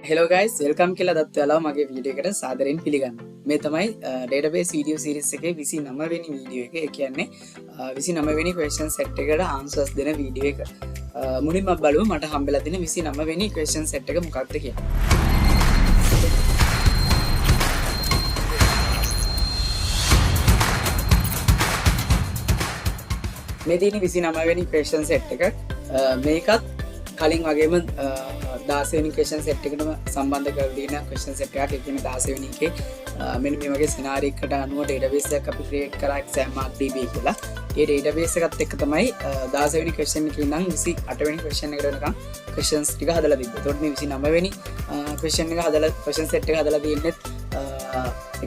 Hello guys, welcome කියලා දත් වෙලාව මගේ වීඩියෝ එකට සාදරයෙන් පිළිගන්නවා. මේ තමයි database video series එකේ 29 වෙනි වීඩියෝ එක. ඒ කියන්නේ 29 වෙනි question set එකට answers දෙන වීඩියෝ එක. මුලින්ම බලමු මට හම්බෙලා තියෙන 29 වෙනි question set එක මොකක්ද කියලා. මේ තියෙන 29 වෙනි question set එක මේකත් කලින් වගේම 16 වෙනි question set එකටම සම්බන්ධ කරලා තියෙන question set එකක්. ඒ කියන්නේ 16 වෙනි එකේ මෙන්න මේ වගේ scenario එකකට අනුව database එකක් අපි create කරා exam mark db කියලා. ඒ database එකත් එක්ක තමයි 16 වෙනි question එකේ ඉඳන් 28 වෙනි question එකට වෙනකම් questions ටික හදලා තිබ්බේ. ඒතකොට මේ 29 වෙනි question set එක හදලා තියෙන්නේ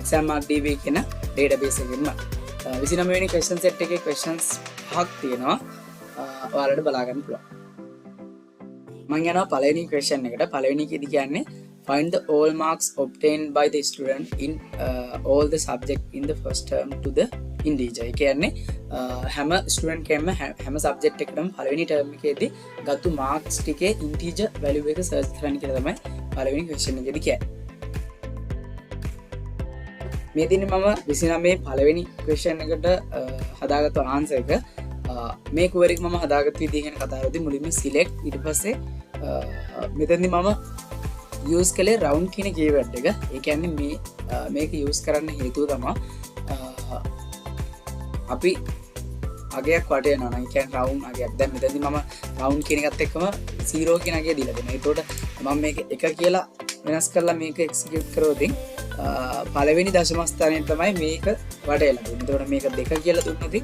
exam mark db කියන database එකෙන්ම. 29 වෙනි question set එකේ questions පහක් තියෙනවා. ඔයාලට බලා ගන්න පුළුවන්. මම යනවා පළවෙනි question එකට. පළවෙනි එකේදී කියන්නේ find the all marks obtained by the student in all the subject in the first term to the integer. ඒ කියන්නේ හැම ස්ටුඩන්ට් කෙනෙක්ම හැම සබ්ජෙක්ට් එකකටම පළවෙනි ටර්ම් එකේදී ගත්තු මාක්ස් ටිකේ ඉන්ටිජර් වැලියු එක සර්ච් කරන්න කියලා තමයි පළවෙනි question එකේදී කියන්නේ. මේ දිනේ මම 29 පළවෙනි question එකට හදාගත්තු answer එක මේ query එක මම හදාගත්ත විදිහ ගැන කතා කරද්දී මුලින්ම select ඊට පස්සේ මෙතනදී මම use කළේ round කියන keyword එක. ඒ කියන්නේ මේක use කරන්න හේතුව තමයි අපි අගයක් වටේ යනවා නම් කියන්නේ round අගයක්. දැන් මෙතනදී මම round කියන එකත් එක්කම 0 කියන අගය දීලා දෙනවා. ඒතකොට මම මේක 1 කියලා වෙනස් කරලා මේක execute කරොත් පළවෙනි දශම ස්ථානයේ තමයි මේක වටේලා දෙන්නේ. ඒතකොට මේක 2 කියලා දුන්නොත්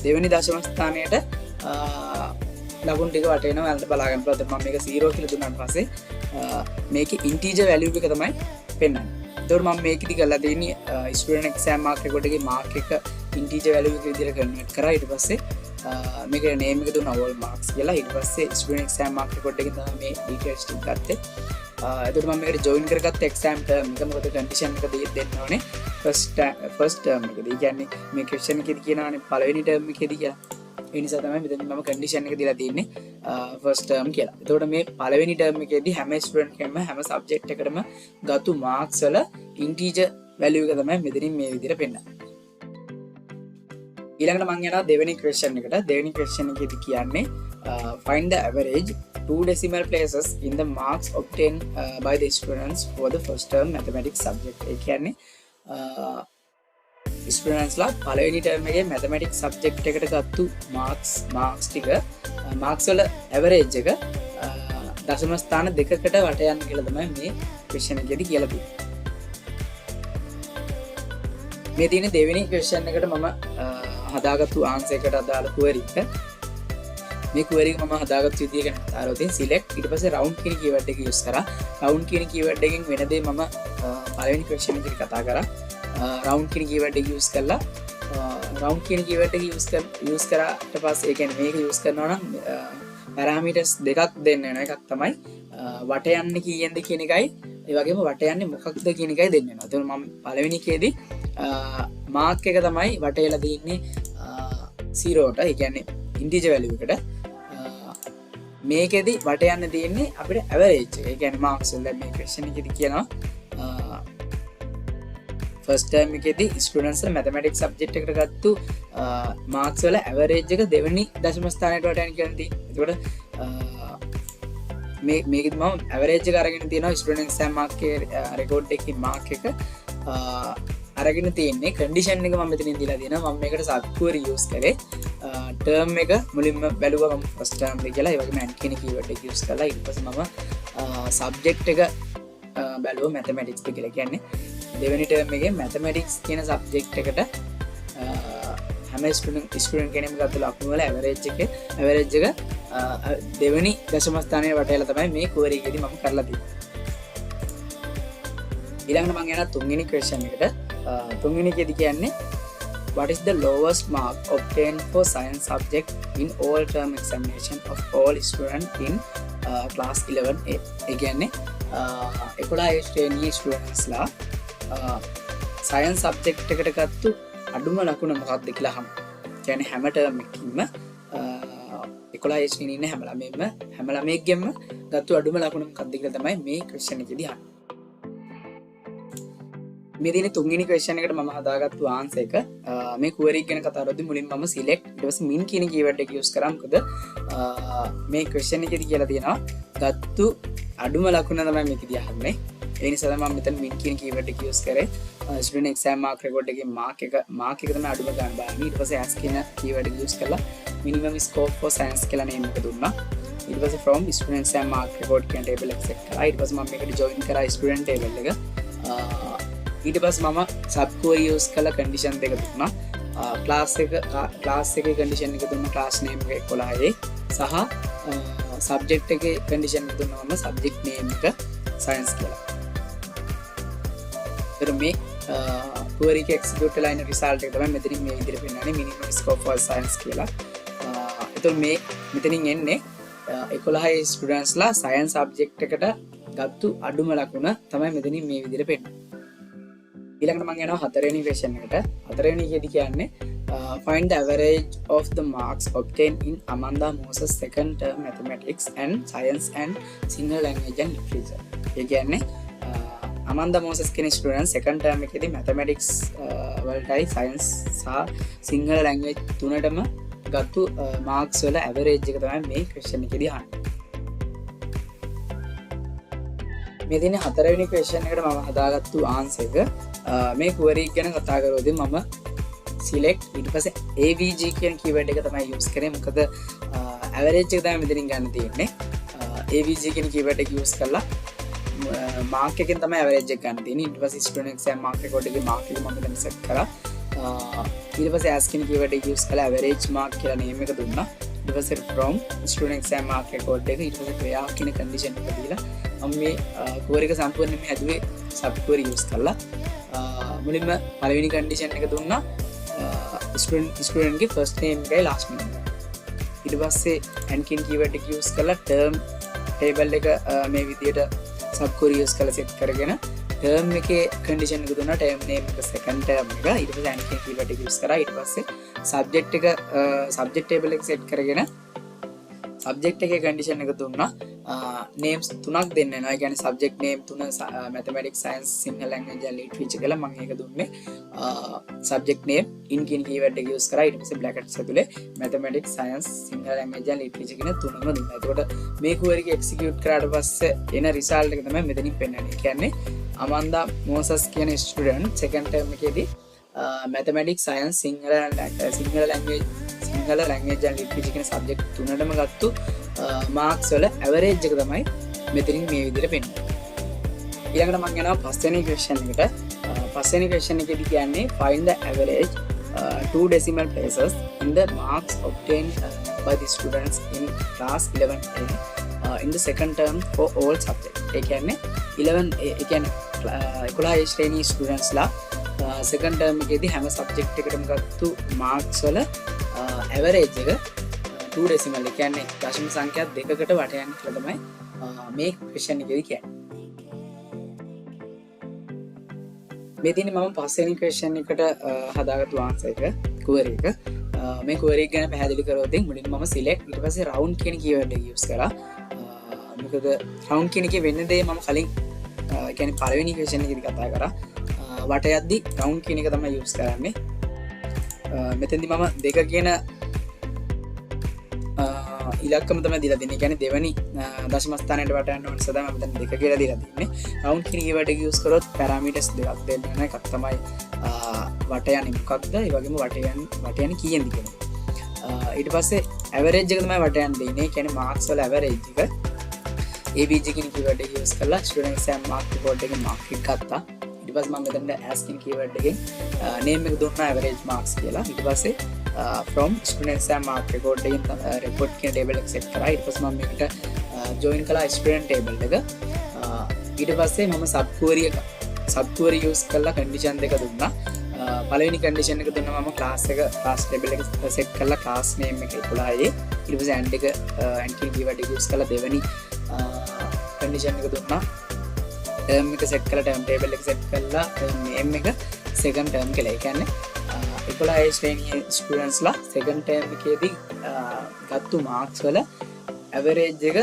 දෙවෙනි දශම ස්ථානයට ලකුණු ටික වටේනවා. ඔයාලට බලා ගන්න පුළුවන්. මම මේක 0 කියලා දුන්නාට පස්සේ මේකේ ඉන්ටිජර් වැලියු එක තමයි පෙන්වන්නේ. ඒතකොට මම මේකෙදි කරලා දෙන්නේ ස්ටුඩන්ට් එක්සෑම් මාක් රෙකෝඩ් එකේ මාක් එක ඉන්ටිජර් වැලියු එක විදිහට කන්වර්ට් කරා. ඊට පස්සේ මේකේ නේම් එක දුන්නා all marks කියලා. ඊට පස්සේ ස්ටුඩන්ට් එක්සෑම් මාක් රෙකෝඩ් එකෙන් තමයි මේ ඩීටේල්ස් ටික ගත්තේ. එතකොට මම මේකට ජොයින් කරගත්ත එක්සෑම් ටර්ම් එක මොකද කන්ඩිෂන් එක දෙන්න ඕනේ ෆස්ට් ටර්ම් එකේදී. ඒ කියන්නේ මේ ක්වෙස්චන් එකේදී කියනවානේ පළවෙනි ටර්ම් එකේදී කියලා. ඒ නිසා තමයි මෙතන මම කන්ඩිෂන් එක දීලා තියෙන්නේ ෆස්ට් ටර්ම් කියලා. එතකොට මේ පළවෙනි ටර්ම් එකේදී හැම ස්ටුඩන්ට් කෙනෙක්ම හැම සබ්ජෙක්ට් එකකටම ගත්තු මාක්ස් වල ඉන්ටිජර් වැලියු එක තමයි මෙතනින් මේ විදිහට පෙන්නන්නේ. ඊළඟට මම යනවා දෙවෙනි ක්වෙස්චන් එකට. දෙවෙනි ක්වෙස්චන් එකේදී කියන්නේ find the average 2 decimal places in the marks obtained by the students for the first term mathematics subject. ඒ කියන්නේ ස්ටුඩන්ට්ස් ලා පළවෙනි ටර්ම් එකේ mathematics subject එකට ගත්තු මාක්ස් ටික මාක්ස් වල average එක දශම ස්ථාන දෙකකට වට යන්න කියලා තමයි මේ question එකේදී කියලා තියෙන්නේ. මේ තියෙන දෙවෙනි question එකට මම හදාගත්තු answer එකට අදාළ query එක. මේ query එක මම හදාගත්තු විදිය ගැන කතා කරලා select ඊට පස්සේ round කියන keyword එක use කරා. round කියන keyword එකෙන් වෙන දේ මම පළවෙනි question එකේදී කතා කරා. round කියන keyword එක use කරලා round කියන keyword එක use කරාට පස්සේ ඒ කියන්නේ මේක use කරනවා නම් parameters දෙකක් දෙන්න වෙනවා. එකක් තමයි වට යන්නේ කීයෙන්ද කියන එකයි ඒ වගේම වට යන්නේ මොකක්ද කියන එකයි දෙන්න වෙනවා. එතකොට මම පළවෙනි එකේදී mark එක තමයි වටේලා තියෙන්නේ 0ට. ඒ කියන්නේ integer value එකට. මේකෙදි වට යන්න තියෙන්නේ අපිට average එක. ඒ කියන්නේ marks වල මේ question එකේදී කියනවා first term එකේදී students ලා mathematics subject එකට ගත්තු marks වල average එක දෙවෙනි දශම ස්ථානයට වට යන්න කියලා තියෙනවා. ඒකට මේකෙදි මම average එක අරගෙන තියෙනවා student exam mark record එකේ mark එක අරගෙන තියෙන්නේ. condition එක මම මෙතනින් දීලා තියෙනවා. මම මේකට subquery use කරේ term එක මුලින්ම බැලුවා මම first term එක කියලා. ඒ වගේම and කියන keyword එක use කරලා ඊට පස්සේ මම subject එක බැලුවා mathematics කියලා. කියන්නේ දෙවෙනි term එකේ mathematics කියන subject එකට හැම student කෙනෙක්ම ගත්ත ලකුණු වල average එක දෙවෙනි දශම ස්ථානයේ වටේලා තමයි මේ query එකේදී මම කරලා තියෙන්නේ. ඊළඟට මම යනවා තුන්වෙනි question එකට. තුන්වෙනි එකේදී කියන්නේ what is the lowest mark obtained for science subject in all term examination of all students in class 11A. ඒ කියන්නේ 11 ශ්‍රේණියේ students ලා science subject එකට ගත්තු අඩුම ලකුණ මොකක්ද කියලා අහනවා. කියන්නේ හැම term එකකින්ම 11 ශ්‍රේණියේ ඉන්න හැම ළමයෙක්ගෙම ගත්තු අඩුම ලකුණ මොකක්ද කියලා තමයි මේ ක්වෙස්චන් එකේදී අහන්නේ. මේ දිනේ තුන්වෙනි ක්වෙස්චන් එකට මම හදාගත්තු ආන්සර් එක මේ query එක ගැන කතා කරද්දී මුලින් මම select ඊට පස්සේ min කියන keyword එක use කරා. මොකද මේ ක්වෙස්චන් එකේදී කියලා තියෙනවා ගත්තු අඩුම ලකුණ තමයි මේකදී අහන්නේ. ඒ නිසා තමයි මම මෙතන min කියන keyword එක use කරේ. student exam mark record එකේ mark එක තමයි අඩුම ගන්න බෑනේ. ඊට පස්සේ as කියන keyword එක use කරලා minimum score for science කියලා name එක දුන්නා. ඊට පස්සේ from student exam mark record කියන table එක set කරා. ඊට පස්සේ මම මේකට join කරා student table එක. ඊට පස්සේ මම sub query use කරලා condition දෙක දුන්නා. class එකේ condition එක දුන්නා class name එක 11 සහ subject එකේ condition එක දුන්නා මම subject name එක science කියලා. මේ query එක execute වෙලා ඉන්න result එක තමයි මෙතනින් මේ විදිහට පෙන්නන්නේ minimum score for science කියලා. එතකොට මේ මෙතනින් එන්නේ 11 students ලා science subject එකට ගත්තු අඩුම ලකුණ තමයි මෙතනින් මේ විදිහට පෙන්නන්නේ. ඊළඟට මම යනවා හතරවෙනි question එකට. හතරවෙනි එකේදී කියන්නේ find the average of the marks obtained in Amanda Moses second term mathematics and science and Sinhala language and literature. ඒ කියන්නේ Amanda Moses කියන ස්ටුඩන්ට් second term එකේදී mathematics වලටයි science සහ Sinhala language තුනටම ගත්තු marks වල average එක තමයි මේ question එකේදී අහන්නේ. මේ දිනේ හතරවෙනි question එකට මම හදාගත්තු answer එක මේ query එක ගැන කතා කරද්දී මම select ඊට පස්සේ AVG කියන keyword එක තමයි use කරේ. මොකද average එක තමයි මෙතනින් ගන්න තියෙන්නේ. AVG කියන keyword එක use කරලා mark එකෙන් තමයි average එක ගන්න තියෙන්නේ. ඊට පස්සේ student exam mark record එකේ mark එක මම මෙතන set කරා. ඊට පස්සේ as කියන keyword එක use කරලා average mark කියලා name එක දුන්නා. ඊට පස්සේ from student exam mark record එක ඊට පස්සේ where කියන condition එක දීලා මම මේ query එක සම්පූර්ණයෙන්ම හැදුවේ sub query use කරලා. මුලින්ම පළවෙනි condition එක දුන්නා student ගේ first name එකයි last name එක. ඊට පස්සේ and කියන keyword එක use කරලා term table එක මේ විදියට sub query use කරලා set කරගෙන term එකේ condition එක දුන්නා term name එක second term එක. ඊට පස්සේ and කියන keyword එක use කරා. ඊට පස්සේ subject table එක set කරගෙන subject එකේ condition එක දුන්නා names තුනක් දෙන්න වෙනවා. ඒ කියන්නේ subject name තුන mathematics science Sinhala language and literature කියලා මම ඒක දුන්නේ. subject name in කියන keyword එක use කරා. ඊට පස්සේ brackets ඇතුලේ mathematics science Sinhala language and literature කියන තුනම දුන්නා. එතකොට මේ query එක execute කරාට පස්සේ එන result එක තමයි මෙතනින් පෙන්වන්නේ. ඒ කියන්නේ Amanda Moses කියන student second term එකේදී mathematics science Sinhala language and literature කියන subject තුනටම ගත්තු marks වල average එක තමයි මෙතනින් මේ විදිහට පෙන්නන්නේ. ඊළඟට මම යනවා පස්වෙනි question එකට. පස්වෙනි question එකේදී කියන්නේ find the average two decimal places in the marks obtained by the students in class 11A in the second term for all subjects. ඒ කියන්නේ 11 ශ්‍රේණියේ students ලා second term එකේදී හැම subject එකකටම ගත්තු marks වල average එක 2 decimal එක කියන්නේ දශම සංඛ්‍යා දෙකකට වට යන්නේ කියලා තමයි මේ question එකේදී කියන්නේ. මේ දිනේ මම පස්වෙනි question එකට හදාගත්තු answer එක query එක. මේ query එක ගැන පැහැදිලි කරොත් මුලින්ම මම select ඊට පස්සේ round කියන keyword එක use කරා. මොකද round කියන එකේ වෙන දේ මම කලින් කියන්නේ පළවෙනි question එකේදී කතා කරා. වට යද්දි round කියන එක තමයි use කරන්නේ. මෙතෙන්දි මම දෙක කියන ඉලක්කම තමයි දීලා දෙන්නේ. කියන්නේ දෙවනි දශම ස්ථානයට වට යන්න ඕන නිසා තමයි මම මෙතන දෙක කියලා දීලා තින්නේ. round කියන keyword එක use කරොත් parameters දෙකක් දෙන්න වෙන එකක් තමයි වට යන්නේ මොකක්ද? ඒ වගේම වට යන්නේ කීයෙන්ද කියන එක. ඊට පස්සේ average එක තමයි වට යන්න දෙන්නේ. කියන්නේ marks වල average එක AVG කියන keyword එක use කරලා student exam mark report එකේ mark එක ගත්තා. ඊට පස්සේ මම මෙතන as කියන keyword එකෙන් name එක දුන්නා average marks කියලා. ඊට පස්සේ from student exam mark record එකෙන් report කියන table එක set කරා. ඊට පස්සේ මම මේකට join කළා student table එක. ඊට පස්සේ මම sub query use කරලා condition දෙක දුන්නා. පළවෙනි condition එක දුන්නා මම class table එක set කරලා class name එක 11. ඊට පස්සේ and කියන keyword එක use කරලා දෙවෙනි condition එක දුන්නා. term එක set කරලා term table එක set කරලා name එක second term කියලා. ඒ කියන්නේ 11 ශ්‍රේණියේ students ලා second term එකේදී ගත්තු මාක්ස් වල ඇවරේජ් එක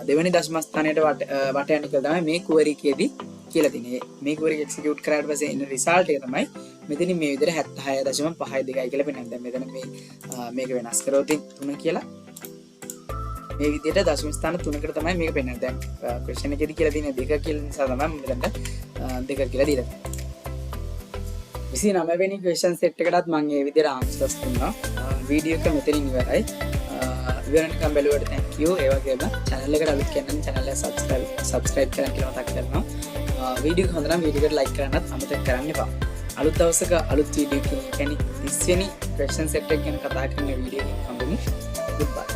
දෙවැනි දශම ස්ථානයට වට යන එක තමයි මේ query එකේදී කියලා තියෙන්නේ. මේ query එක execute කරාට පස්සේ එන result එක තමයි මෙතන මේ විදිහට 76.52 කියලා පෙන්නන්නේ. දැන් මෙතන මේක වෙනස් කරොත් 3 කියලා මේ විදිහට දශම ස්ථාන 3කට තමයි මේක පෙන්නන්නේ. දැන් question එකේදී කියලා තියෙන්නේ 2 කියලා නිසා තමයි මෙතනට 2 කියලා දීලා තියෙන්නේ. 29 වෙනි question set එකටත් මම මේ විදිහට answers දුන්නා. වීඩියෝ එක මෙතනින් ඉවරයි. ඉවරනකම් බැලුවට thank you. ඒ වගේම channel එකට අලුත් කෙනෙක් නම් channel එක subscribe කරන්න කියලා මතක් කරනවා. වීඩියෝ එක හොඳ නම් වීඩියෝ එකට like කරන්නත් අමතක කරන්න එපා. අලුත් දවසක අලුත් වීඩියෝ එකකින් කියන්නේ 30 වෙනි question set එක ගැන කතා කරන වීඩියෝ එකකින් හම්බෙමු. goodbye.